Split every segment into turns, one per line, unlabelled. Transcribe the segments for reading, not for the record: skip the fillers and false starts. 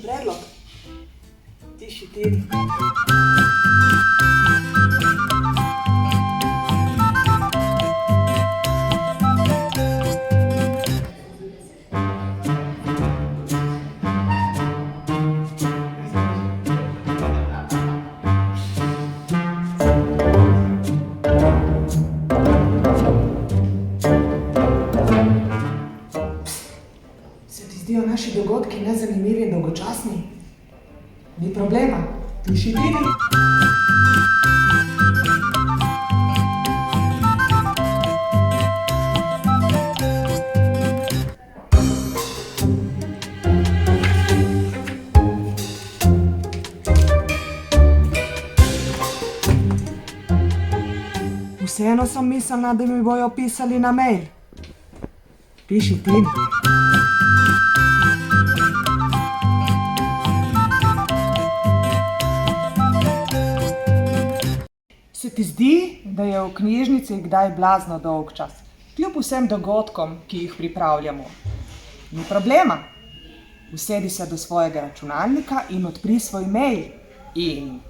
kakšen predlog? Tiši, Tini. Se ti zdijo naši dogodki nezanimivi in dolgočasni? Ni problema, tiši, Tini. Vseeno sem mislila, da mi bojo pisali na mail. Piši, Tini. Se ti zdi, da je v knjižnici kdaj blazno dolg čas, kljub vsem dogodkom, ki jih pripravljamo? Ni problema. Usedi se do svojega računalnika in odpri svoj mail. In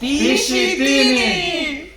piši, Tini!